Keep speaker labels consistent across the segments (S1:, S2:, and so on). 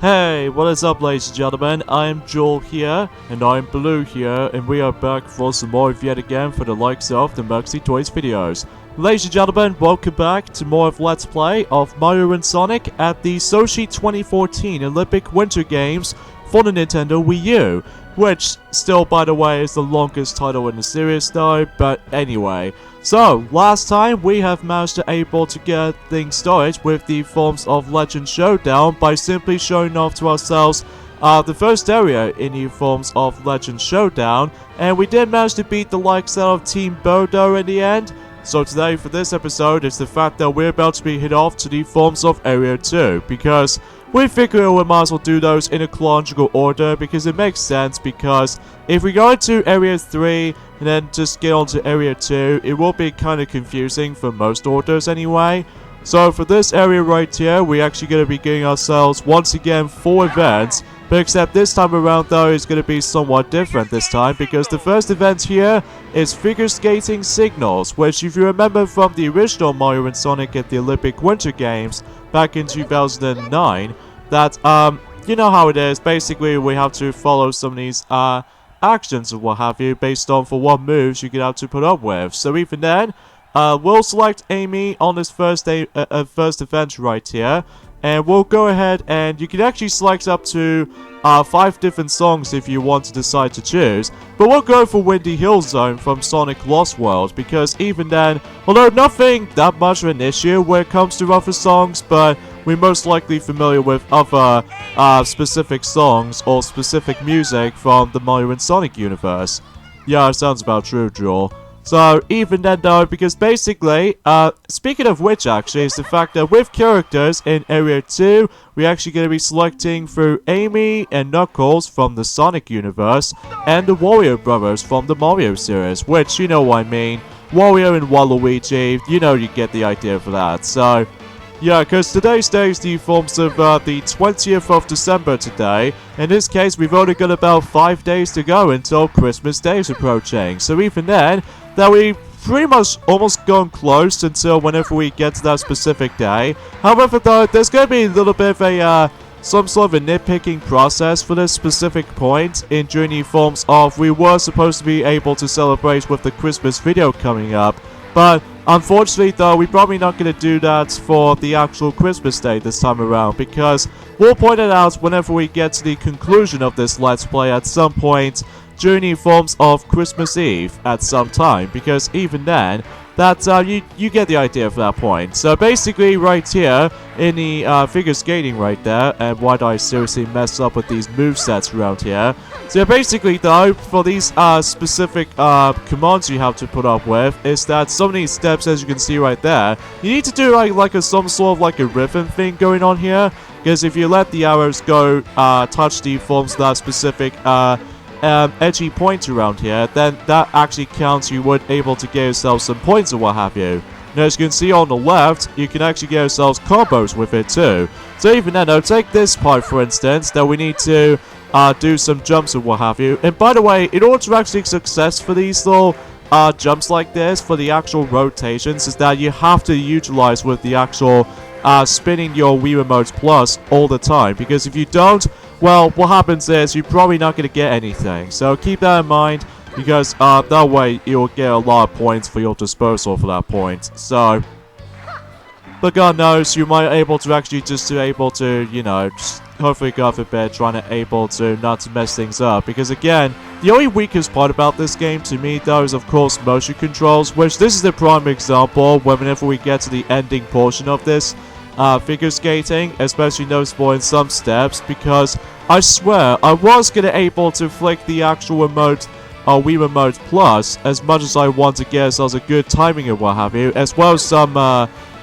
S1: Hey, what is up ladies and gentlemen, I'm Joel here, and I'm Blue here, and we are back for some more of yet again for the likes of the Merxy Toys videos. Ladies and gentlemen, welcome back to more of Let's Play of Mario and Sonic at the Sochi 2014 Olympic Winter Games for the Nintendo Wii U, which still, by the way, is the longest title in the series though, but anyway. So, last time we have managed to able to get things started with the forms of Legend Showdown by simply showing off to ourselves the first area in the forms of Legend Showdown, and we did manage to beat the likes of Team Bodo in the end. So today for this episode is the fact that we're about to be hit off to the forms of Area 2, because we figure we might as well do those in a chronological order, because it makes sense, because if we go into Area 3 and then just get onto Area 2, it will be kind of confusing for most orders anyway. So for this area right here, we're actually going to be getting ourselves once again 4 events, but except this time around though is going to be somewhat different this time, because the first event here is Figure Skating Signals, which if you remember from the original Mario and Sonic at the Olympic Winter Games back in 2009, that you know how it is, basically we have to follow some of these actions or what have you based on for what moves you can have to put up with. So even then, we'll select Amy on this first event right here, and we'll go ahead and you can actually select up to 5 different songs if you want to decide to choose, but we'll go for Windy Hill Zone from Sonic Lost World, because even then, although nothing that much of an issue when it comes to other songs, but we're most likely familiar with other specific songs or specific music from the Mario and Sonic universe. Yeah, sounds about true, Joel. So, even then though, because basically, speaking of which actually, is the fact that with characters in Area 2, we're actually going to be selecting through Amy and Knuckles from the Sonic universe, and the Wario brothers from the Mario series, which, you know what I mean, Wario and Waluigi, you know you get the idea for that. So, yeah, because today's day is the forms of the 20th of December today. In this case, we've only got about 5 days to go until Christmas Day is approaching. So even then, that we've pretty much almost gone close until whenever we get to that specific day. However, though, there's going to be a little bit of a some sort of a nitpicking process for this specific point in during the forms of we were supposed to be able to celebrate with the Christmas video coming up, but unfortunately though, we're probably not going to do that for the actual Christmas day this time around, because we'll point it out whenever we get to the conclusion of this Let's Play at some point during the forms of Christmas Eve at some time, because even then, that's you get the idea for that point. So basically right here in the figure skating right there, and why do I seriously mess up with these movesets around here? So basically though, for these specific commands you have to put up with, is that some of these steps, as you can see right there, you need to do like some sort of like a rhythm thing going on here, because if you let the arrows go touch the forms of that specific edgy points around here, then that actually counts. You would able to get yourself some points or what have you. Now, as you can see on the left, you can actually get yourselves combos with it too. So even then, take this part for instance, that we need to do some jumps or what have you. And by the way, in order to actually success for these little jumps like this, for the actual rotations, is that you have to utilize with the actual spinning your Wii Remote Plus all the time, because if you don't, well, what happens is you're probably not going to get anything. So keep that in mind, because that way you'll get a lot of points for your disposal for that point. So, but God knows, you might be able to actually just to able to, you know, just hopefully God forbid, trying to able to not to mess things up. Because again, the only weakest part about this game to me though is of course motion controls, which this is the prime example whenever we get to the ending portion of this figure skating, especially noticeable in some steps, because I swear I was gonna able to flick the actual remote Wii Remote Plus as much as I want to get ourselves a good timing and what have you, as well as some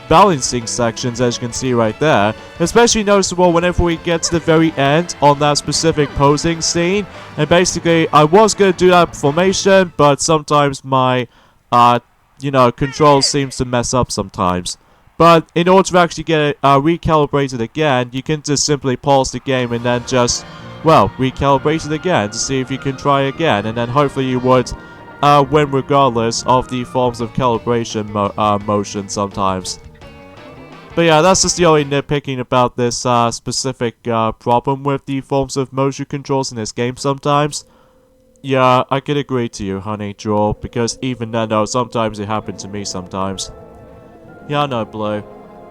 S1: balancing sections, as you can see right there, especially noticeable whenever we get to the very end on that specific posing scene. And basically I was gonna do that formation, but sometimes my you know, control seems to mess up sometimes. But in order to actually get it recalibrated again, you can just simply pause the game and then just, well, recalibrate it again to see if you can try again. And then hopefully you would win regardless of the forms of calibration motion sometimes. But yeah, that's just the only nitpicking about this specific problem with the forms of motion controls in this game sometimes. Yeah, I could agree to you, honey, Joel, because even then, though, sometimes it happened to me sometimes. Yeah, I know, Blue.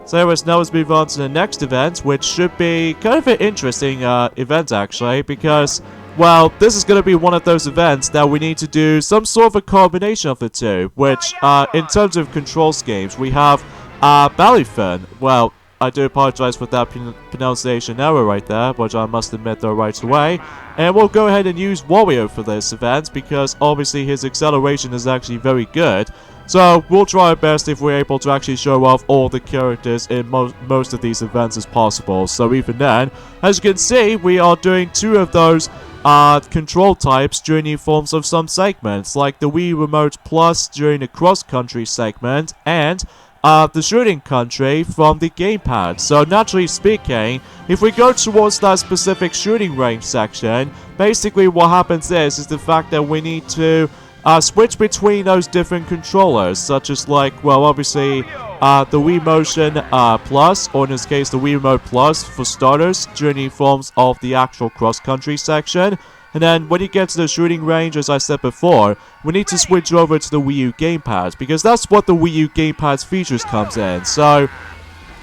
S1: So anyways, now let's move on to the next event, which should be kind of an interesting event, actually, because, well, this is going to be one of those events that we need to do some sort of a combination of the two, which, in terms of control schemes, we have Biathlon. Well, I do apologize for that pronunciation error right there, which I must admit though right away. And we'll go ahead and use Wario for this event, because obviously his acceleration is actually very good. So we'll try our best if we're able to actually show off all the characters in most of these events as possible. So even then, as you can see, we are doing 2 of those control types during the forms of some segments, like the Wii Remote Plus during the cross-country segment, and the shooting country from the gamepad. So naturally speaking, if we go towards that specific shooting range section, basically what happens is the fact that we need to switch between those different controllers, such as like, well, obviously the Wii Motion Plus, or in this case the Wii Remote Plus for starters, during the forms of the actual cross-country section. And then when you get to the shooting range, as I said before, we need to switch over to the Wii U gamepad, because that's what the Wii U gamepad's features comes in. So,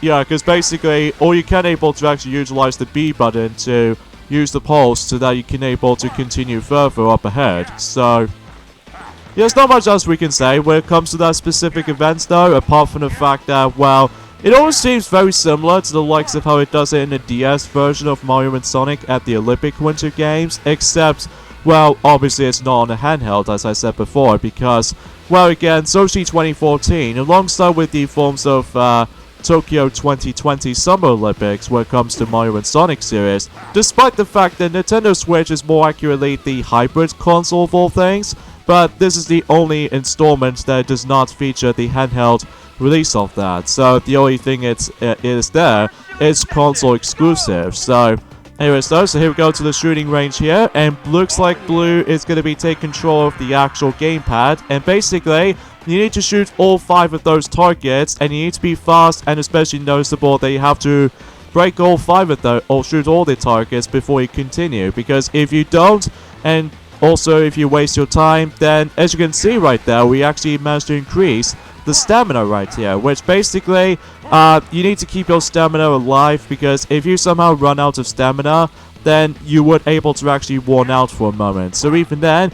S1: yeah, because basically, all you can able to actually utilize the B button to use the pulse so that you can able to continue further up ahead. So, yeah, there's not much else we can say when it comes to that specific event though, apart from the fact that, well, it always seems very similar to the likes of how it does it in the DS version of Mario and Sonic at the Olympic Winter Games, except, well, obviously it's not on a handheld, as I said before, because, well, again, Sochi 2014, alongside with the forms of Tokyo 2020 Summer Olympics when it comes to Mario and Sonic series, despite the fact that Nintendo Switch is more accurately the hybrid console of all things, but this is the only installment that does not feature the handheld release of that. So the only thing it is there is console exclusive. So anyways though, so here we go to the shooting range here, and looks like Blue is going to be taking control of the actual gamepad, and basically you need to shoot all 5 of those targets, and you need to be fast, and especially noticeable that you have to break all 5 of those, or shoot all the targets before you continue, because if you don't, and also if you waste your time, then as you can see right there, we actually managed to increase the stamina right here, which basically you need to keep your stamina alive, because if you somehow run out of stamina, then you would able to actually worn out for a moment. So even then,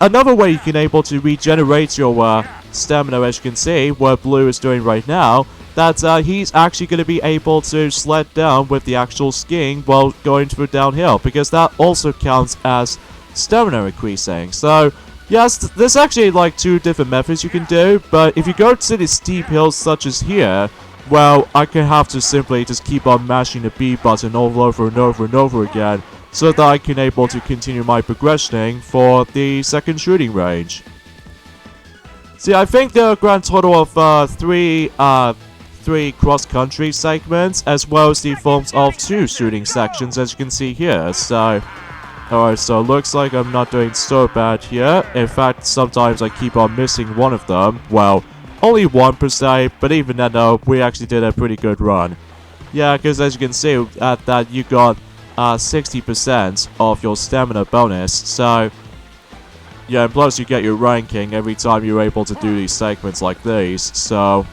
S1: another way you can able to regenerate your stamina, as you can see what Blue is doing right now, that he's actually going to be able to sled down with the actual skiing while going through downhill, because that also counts as stamina increasing. So yes, there's actually like 2 different methods you can do, but if you go to the steep hills such as here, well, I can have to simply just keep on mashing the B button all over and over and over again, so that I can able to continue my progressioning for the second shooting range. See, I think there are a grand total of 3 cross-country segments, as well as the forms of 2 shooting sections, as you can see here. So alright, so it looks like I'm not doing so bad here. In fact, sometimes I keep on missing one of them. Well, only one per se, but even then though, we actually did a pretty good run. Yeah, because as you can see, at that you got 60% of your stamina bonus. So, yeah, and plus you get your ranking every time you're able to do these segments like these. So,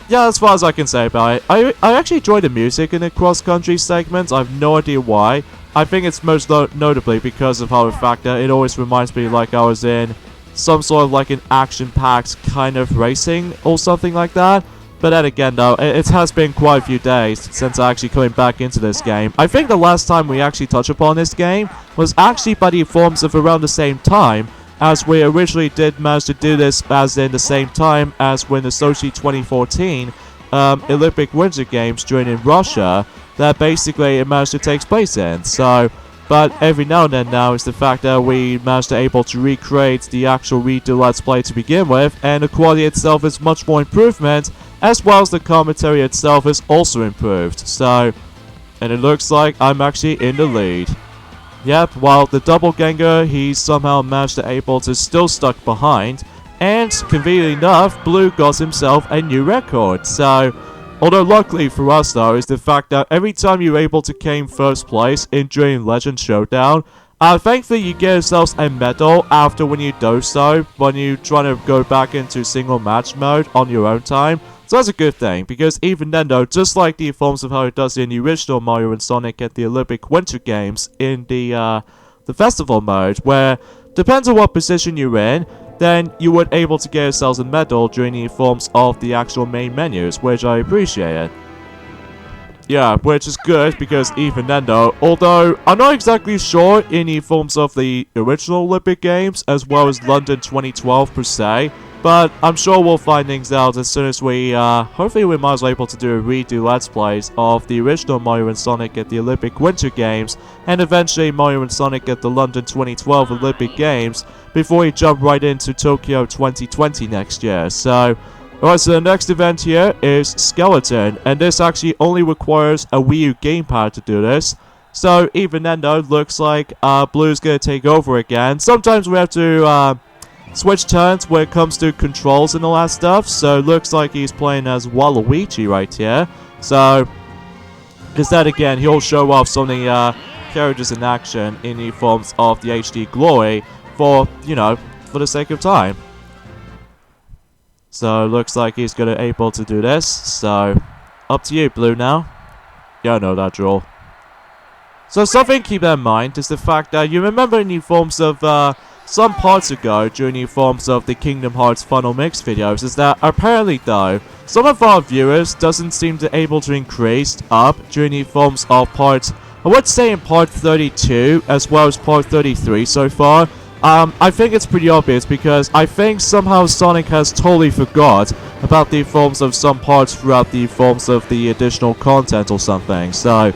S1: yeah, as far as I can say about it, I actually enjoy the music in the cross-country segments. I have no idea why. I think it's most notably because of how the fact that it always reminds me like I was in some sort of like an action-packed kind of racing or something like that. But then again though, it has been quite a few days since I actually coming back into this game. I think the last time we actually touched upon this game was actually by the forms of around the same time, as we originally did manage to do this as in the same time as when the Sochi 2014 Olympic Winter Games during in Russia, that basically it managed to take place in. So, but every now and then now is the fact that we managed to able to recreate the actual redo Let's Play to begin with, and the quality itself is much more improvement, as well as the commentary itself is also improved. So, and it looks like I'm actually in the lead. Yep, while the doppelganger, he somehow managed to able to still stuck behind, and conveniently enough, Blue got himself a new record. So, Although luckily for us though is the fact that every time you're able to claim first place in during Legend Showdown, thankfully you get yourselves a medal after when you do so, when you try to go back into single match mode on your own time. So that's a good thing, because even then though, just like the forms of how it does in the original Mario and Sonic at the Olympic Winter Games in the festival mode, where depends on what position you're in, then you would able to get yourselves a medal during the forms of the actual main menus, which I appreciate it. Yeah, which is good, because even then though, although I'm not exactly sure in the forms of the original Olympic Games, as well as London 2012 per se, but I'm sure we'll find things out as soon as we, hopefully we might as well able to do a redo Let's Plays of the original Mario and Sonic at the Olympic Winter Games, and eventually Mario and Sonic at the London 2012 Olympic Games, before we jump right into Tokyo 2020 next year. So, alright, so the next event here is Skeleton, and this actually only requires a Wii U gamepad to do this. So, even then though, looks like, Blue's gonna take over again. Sometimes we have to, switch turns when it comes to controls and all that stuff, so looks like he's playing as Waluigi right here. So, because then again, he'll show off some of the characters in action in the forms of the HD Glory for, you know, for the sake of time. So, looks like he's gonna able to do this, so, up to you, Blue, now. Yeah, I know that, Joel. So, something to keep in mind is the fact that you remember in the forms of, some parts ago, during the forms of the Kingdom Hearts Funnel Mix videos, is that apparently though, some of our viewers doesn't seem to able to increase up during the forms of parts, I would say in part 32, as well as part 33 so far. I think it's pretty obvious, because I think somehow Sonic has totally forgot about the forms of some parts throughout the forms of the additional content or something. So,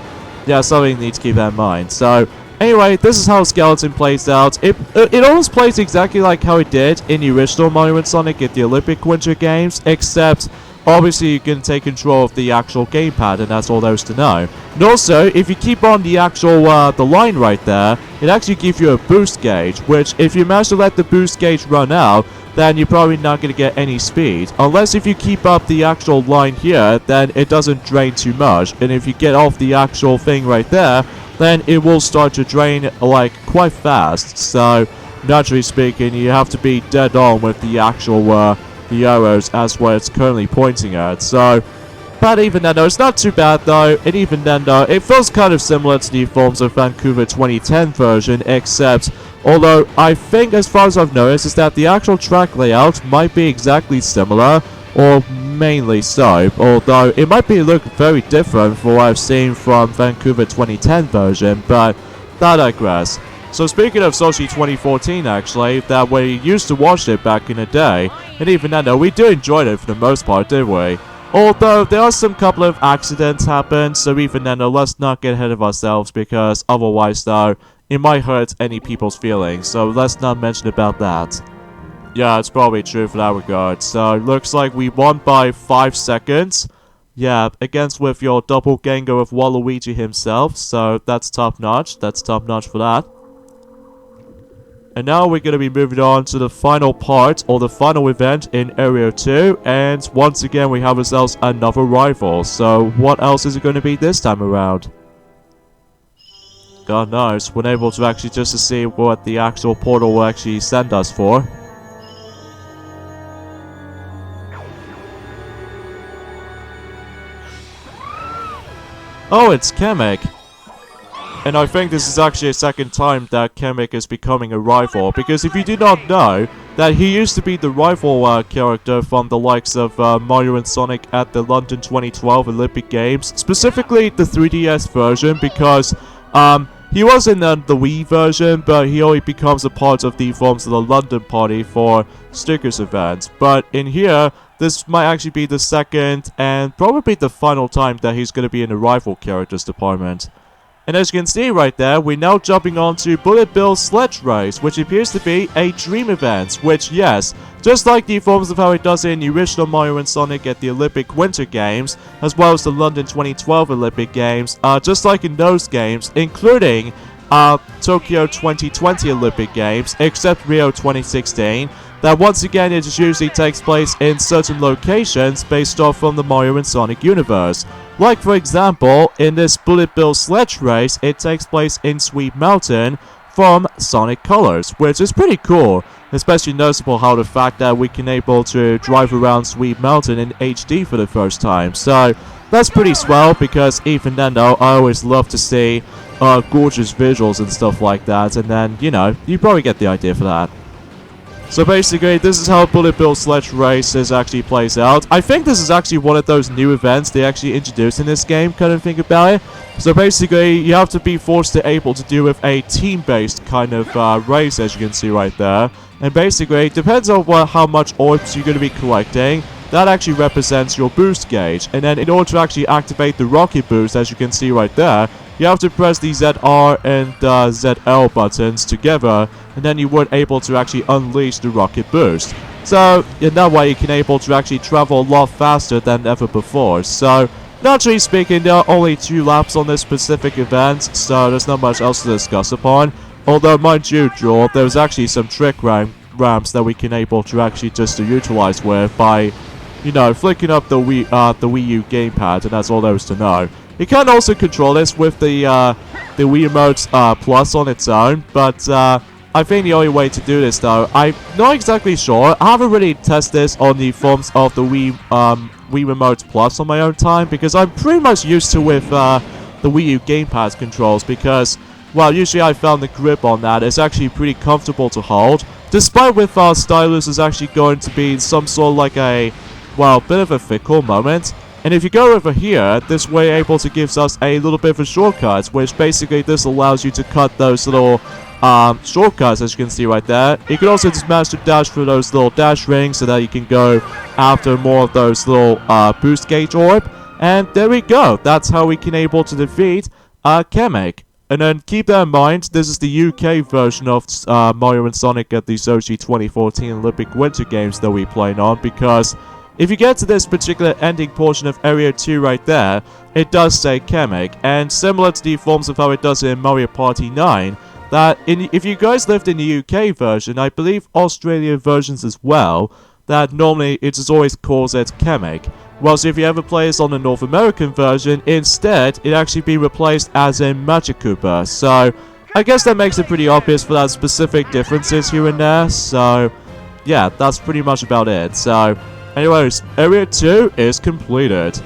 S1: yeah, something you need to keep that in mind. So, anyway, this is how Skeleton plays out. It almost plays exactly like how it did in the original Mario and Sonic at the Olympic Winter Games, except obviously you can take control of the actual gamepad, and that's all there is to know. And also, if you keep on the actual the line right there, it actually gives you a boost gauge, which if you manage to let the boost gauge run out, then you're probably not going to get any speed. Unless if you keep up the actual line here, then it doesn't drain too much. And if you get off the actual thing right there, then it will start to drain, like, quite fast. So, naturally speaking, you have to be dead on with the actual, the arrows as where it's currently pointing at. So, but even then though, it's not too bad though, and even then though, it feels kind of similar to the forms of Vancouver 2010 version, except, although I think as far as I've noticed, is that the actual track layout might be exactly similar, or mainly so, although it might be look very different from what I've seen from Vancouver 2010 version, but that I digress. So speaking of Sochi 2014 actually, that we used to watch it back in the day, and even then though, we do enjoy it for the most part, didn't we? Although there are some couple of accidents happen, so even then though, let's not get ahead of ourselves, because otherwise though, it might hurt any people's feelings, so let's not mention about that. Yeah, it's probably true for that regard. So, looks like we won by 5 seconds. Yeah, against with your doppelganger of Waluigi himself. So, that's top notch. That's top notch for that. And now we're going to be moving on to the final part, or the final event in Area 2. And once again, we have ourselves another rival. So, what else is it going to be this time around? God knows. We're able to actually just to see what the actual portal will actually send us for. Oh, it's Kamek. And I think this is actually a second time that Kamek is becoming a rival, because if you do not know, that he used to be the rival character from the likes of Mario and Sonic at the London 2012 Olympic Games, specifically the 3DS version, because he was in the Wii version, but he only becomes a part of the forms of the London party for Stickers events. But in here, this might actually be the second and probably the final time that he's going to be in the rival characters department. And as you can see right there, we're now jumping on to Bullet Bill's Sledge Race, which appears to be a dream event, which, yes, just like the forms of how it does in the original Mario and Sonic at the Olympic Winter Games, as well as the London 2012 Olympic Games, just like in those games, including Tokyo 2020 Olympic Games, except Rio 2016, that once again it just usually takes place in certain locations based off from the Mario and Sonic universe. Like for example, in this Bullet Bill Sledge race, it takes place in Sweet Mountain from Sonic Colors, which is pretty cool. Especially noticeable how the fact that we can able to drive around Sweet Mountain in HD for the first time. So that's pretty swell, because even then though, I always love to see gorgeous visuals and stuff like that, and then, you know, you probably get the idea for that. So basically, this is how Bullet Bill Sledge Races actually plays out. I think this is actually one of those new events they actually introduced in this game, kind of think about it. So basically, you have to be forced to able to do with a team-based kind of race, as you can see right there. And basically, it depends on how much orbs you're going to be collecting. That actually represents your boost gauge. And then in order to actually activate the rocket boost, as you can see right there, you have to press the ZR and ZL buttons together, and then you weren't able to actually unleash the rocket boost. So in that way, you can able to actually travel a lot faster than ever before. So naturally speaking, there are only 2 laps on this specific event, so there's not much else to discuss upon. Although, mind you, Joel, there's actually some trick ramps that we can able to actually just utilize with by, you know, flicking up the Wii U gamepad, and that's all there is to know. You can also control this with the Wii Remote Plus on its own, but I think the only way to do this, though, I'm not exactly sure. I haven't really tested this on the forms of the Wii Remote Plus on my own time, because I'm pretty much used to with the Wii U gamepad controls, because, well, usually I found the grip on that is actually pretty comfortable to hold, despite with our stylus is actually going to be some sort of like a, well, bit of a fickle moment. And if you go over here, this way able to gives us a little bit of a shortcut, which basically this allows you to cut those little shortcuts, as you can see right there. You can also just manage to dash through those little dash rings so that you can go after more of those little boost gauge orb. And there we go. That's how we can able to defeat Kamek. And then keep that in mind, this is the UK version of Mario and Sonic at the Sochi 2014 Olympic Winter Games that we're playing on, because if you get to this particular ending portion of Area 2 right there, it does say Kamek, and similar to the forms of how it does in Mario Party 9, that if you guys lived in the UK version, I believe Australia versions as well, that normally it just always calls it Kamek. Whilst if you ever play this on the North American version, instead, it actually be replaced as in Magic Koopa. So, I guess that makes it pretty obvious for that specific differences here and there, so yeah, that's pretty much about it. So, anyways, Area 2 is completed.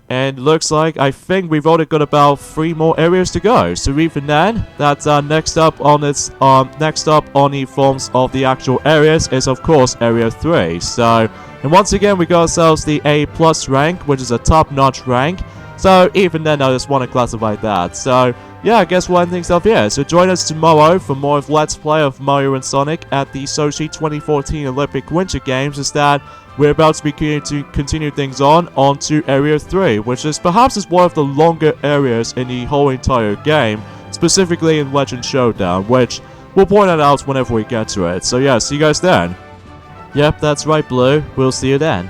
S1: And looks like, I think we've only got about 3 more areas to go. So even then, that's next up on the forms of the actual areas is of course Area 3. So, and once again we got ourselves the A+ rank, which is a top-notch rank. So even then I just want to classify that. So yeah, I guess we'll end things up here. So join us tomorrow for more of Let's Play of Mario and Sonic at the Sochi 2014 Olympic Winter Games. Is that we're about to be continue things on to Area 3, which is perhaps one of the longer areas in the whole entire game, specifically in Legend Showdown, which we'll point that out whenever we get to it. So yeah, see you guys then. Yep, that's right, Blue. We'll see you then.